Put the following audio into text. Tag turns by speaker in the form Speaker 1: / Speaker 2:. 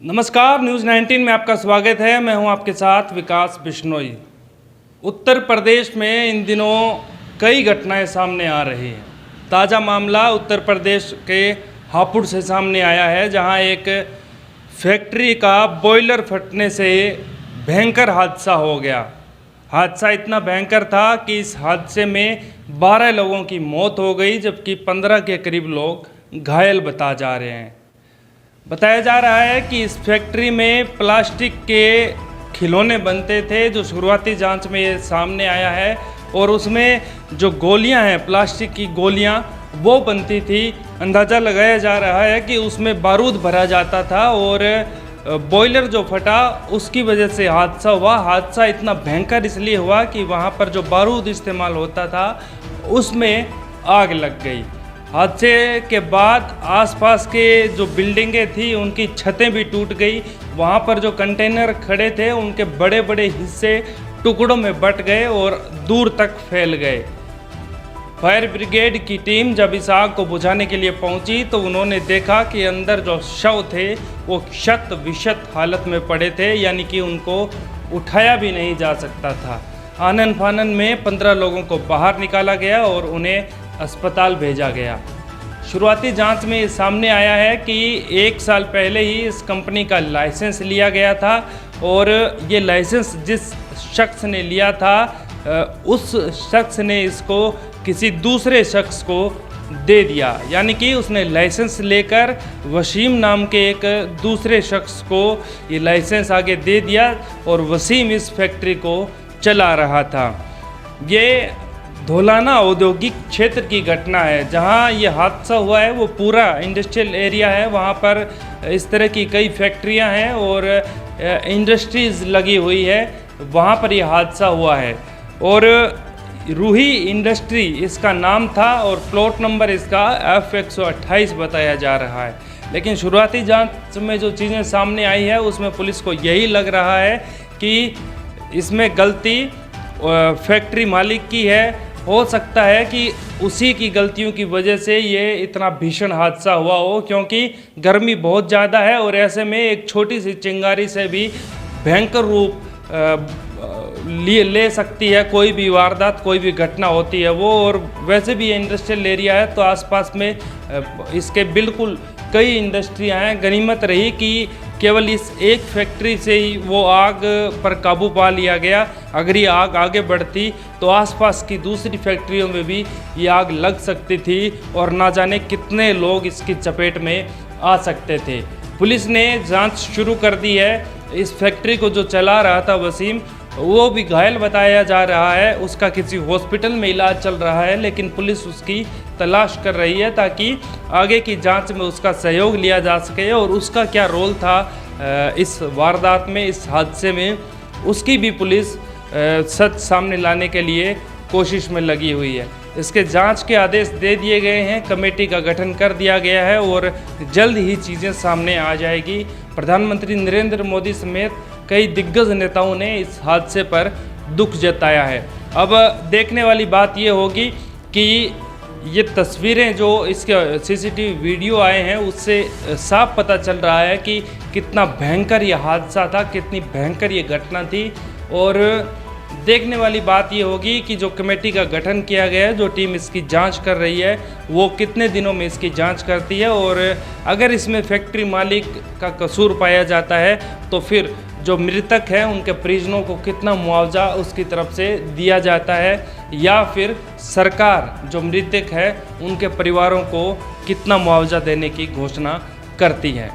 Speaker 1: नमस्कार, न्यूज़ 19 में आपका स्वागत है। मैं हूं आपके साथ विकास बिश्नोई। उत्तर प्रदेश में इन दिनों कई घटनाएं सामने आ रही हैं। ताज़ा मामला उत्तर प्रदेश के हापुड़ से सामने आया है, जहां एक फैक्ट्री का बॉयलर फटने से भयंकर हादसा हो गया। हादसा इतना भयंकर था कि इस हादसे में 12 लोगों की मौत हो गई, जबकि 15 के करीब लोग घायल बता जा रहे हैं। बताया जा रहा है कि इस फैक्ट्री में प्लास्टिक के खिलौने बनते थे, जो शुरुआती जांच में ये सामने आया है। और उसमें जो गोलियां हैं, प्लास्टिक की गोलियां, वो बनती थी। अंदाज़ा लगाया जा रहा है कि उसमें बारूद भरा जाता था और बॉयलर जो फटा उसकी वजह से हादसा हुआ। हादसा इतना भयंकर इसलिए हुआ कि वहाँ पर जो बारूद इस्तेमाल होता था उसमें आग लग गई। हादसे के बाद आसपास के जो बिल्डिंगें थी उनकी छतें भी टूट गई। वहाँ पर जो कंटेनर खड़े थे उनके बड़े बड़े हिस्से टुकड़ों में बट गए और दूर तक फैल गए। फायर ब्रिगेड की टीम जब इस आग को बुझाने के लिए पहुंची तो उन्होंने देखा कि अंदर जो शव थे वो क्षत विक्षत हालत में पड़े थे, यानी कि उनको उठाया भी नहीं जा सकता था। आनन फानन में 15 लोगों को बाहर निकाला गया और उन्हें अस्पताल भेजा गया। शुरुआती जांच में सामने आया है कि 1 साल पहले ही इस कंपनी का लाइसेंस लिया गया था और ये लाइसेंस जिस शख्स ने लिया था उस शख्स ने इसको किसी दूसरे शख्स को दे दिया, यानी कि उसने लाइसेंस लेकर वसीम नाम के एक दूसरे शख्स को ये लाइसेंस आगे दे दिया और वसीम इस फैक्ट्री को चला रहा था। ये धौलाना औद्योगिक क्षेत्र की घटना है। जहां ये हादसा हुआ है वो पूरा इंडस्ट्रियल एरिया है। वहां पर इस तरह की कई फैक्ट्रियां हैं और इंडस्ट्रीज़ लगी हुई है। वहां पर ये हादसा हुआ है और रूही इंडस्ट्री इसका नाम था और प्लॉट नंबर इसका F128 बताया जा रहा है। लेकिन शुरुआती जांच में जो चीज़ें सामने आई है उसमें पुलिस को यही लग रहा है कि इसमें गलती फैक्ट्री मालिक की है। हो सकता है कि उसी की गलतियों की वजह से ये इतना भीषण हादसा हुआ हो, क्योंकि गर्मी बहुत ज़्यादा है और ऐसे में एक छोटी सी चिंगारी से भी भयंकर रूप ले सकती है कोई भी वारदात, कोई भी घटना होती है वो। और वैसे भी ये इंडस्ट्रियल एरिया है तो आसपास में इसके बिल्कुल कई इंडस्ट्रियां हैं। गनीमत रही कि केवल इस एक फैक्ट्री से ही वो आग पर काबू पा लिया गया। अगर ये आग आगे बढ़ती तो आसपास की दूसरी फैक्ट्रियों में भी ये आग लग सकती थी और ना जाने कितने लोग इसकी चपेट में आ सकते थे। पुलिस ने जांच शुरू कर दी है। इस फैक्ट्री को जो चला रहा था वसीम, वो भी घायल बताया जा रहा है। उसका किसी हॉस्पिटल में इलाज चल रहा है, लेकिन पुलिस उसकी तलाश कर रही है ताकि आगे की जांच में उसका सहयोग लिया जा सके और उसका क्या रोल था इस वारदात में, इस हादसे में, उसकी भी पुलिस सच सामने लाने के लिए कोशिश में लगी हुई है। इसके जांच के आदेश दे दिए गए हैं, कमेटी का गठन कर दिया गया है और जल्द ही चीज़ें सामने आ जाएगी। प्रधानमंत्री नरेंद्र मोदी समेत कई दिग्गज नेताओं ने इस हादसे पर दुख जताया है। अब देखने वाली बात ये होगी कि ये तस्वीरें जो इसके सीसीटीवी वीडियो आए हैं उससे साफ पता चल रहा है कि कितना भयंकर ये हादसा था, कितनी भयंकर ये घटना थी। और देखने वाली बात ये होगी कि जो कमेटी का गठन किया गया है, जो टीम इसकी जांच कर रही है, वो कितने दिनों में इसकी जांच करती है और अगर इसमें फैक्ट्री मालिक का कसूर पाया जाता है तो फिर जो मृतक हैं उनके परिजनों को कितना मुआवजा उसकी तरफ से दिया जाता है, या फिर सरकार जो मृतक है उनके परिवारों को कितना मुआवजा देने की घोषणा करती है।